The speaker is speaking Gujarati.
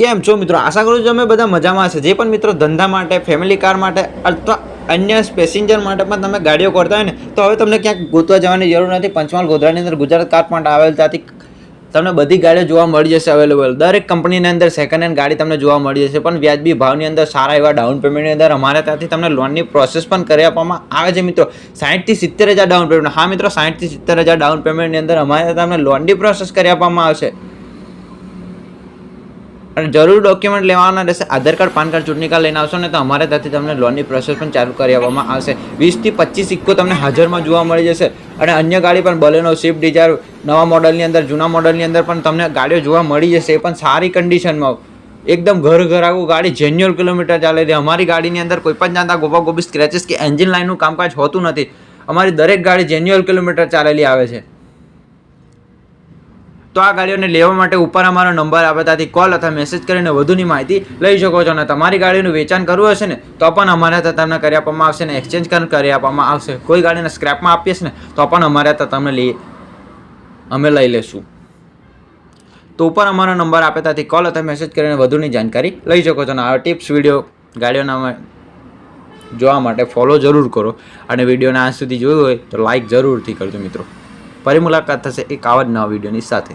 કેમ છો મિત્રો? આશા કરું છું તમે બધા મજામાં હશે. જે પણ મિત્રો ધંધા માટે, ફેમિલી કાર માટે અથવા અન્ય પેસેન્જર માટે પણ તમે ગાડીઓ કરતા હોય ને, તો હવે તમને ક્યાંક ગોતવા જવાની જરૂર નથી. પંચમહાલ ગોધરાની અંદર ગુજરાત કાર પોઈન્ટ આવેલ, ત્યાંથી તમને બધી ગાડીઓ જોવા મળી જશે અવેલેબલ. દરેક કંપનીની અંદર સેકન્ડ હેન્ડ ગાડી તમને જોવા મળી જશે, પણ વ્યાજબી ભાવની અંદર, સારા એવા ડાઉન પેમેન્ટની અંદર અમારે ત્યાંથી તમને લોનની પ્રોસેસ પણ કરી આપવામાં આવે છે મિત્રો. 60,000 થી 70,000 ડાઉન પેમેન્ટ. હા મિત્રો, 60,000 થી 70,000 ડાઉન પેમેન્ટની અંદર અમારે તમને લોનની પ્રોસેસ કરી આપવામાં આવશે. અને જરૂર ડોક્યુમેન્ટ લેવાના રહેશે. આધાર કાર્ડ, પાન કાર્ડ, ચૂંટણી કાર્ડ લઈને આવશો ને તો અમારે ત્યાંથી તમને લોનની પ્રોસેસ પણ ચાલુ કરી આપવામાં આવશે. 20 થી 25 ઇક્કો તમને હાજરમાં જોવા મળી જશે. અને અન્ય ગાડી પણ બલેનો, સ્વિફ્ટ ડિઝાયર, નવા મોડલની અંદર, જૂના મોડલની અંદર પણ તમને ગાડીઓ જોવા મળી જશે. એ પણ સારી કન્ડિશનમાં, એકદમ ઘર આવું ગાડી જેન્યુઅલ કિલોમીટર ચાલેલી. અમારી ગાડીની અંદર કોઈ પણ જાતના ગોબા ગોબી સ્ક્રેચીસ કે એન્જિન લાઇનનું કામકાજ હોતું નથી. અમારી દરેક ગાડી જેન્યુઅલ કિલોમીટર ચાલેલી આવે છે. તો આ ગાડીઓને લેવા માટે ઉપર અમારો નંબર આપે, ત્યાંથી કોલ અથવા મેસેજ કરીને વધુની માહિતી લઈ શકો છો. અને તમારી ગાડીનું વેચાણ કરવું હશે ને તો પણ અમારે ત્યાં તમને કરી આપવામાં આવશે ને એક્સચેન્જ કરી આપવામાં આવશે. કોઈ ગાડીને સ્ક્રેપમાં આપીએ ને તો પણ અમારે ત્યાં તમને અમે લઈ લેશું. તો ઉપર અમારો નંબર આપે, ત્યાંથી કોલ અથવા મેસેજ કરીને વધુની જાણકારી લઈ શકો છો. અને આ ટિપ્સ વિડીયો ગાડીઓના જોવા માટે ફોલો જરૂર કરો. અને વિડીયોને આજ સુધી જોયું હોય તો લાઇક જરૂરથી કરજો મિત્રો. ફરી મુલાકાત થશે એક આવા જ નવા વિડીયોની સાથે.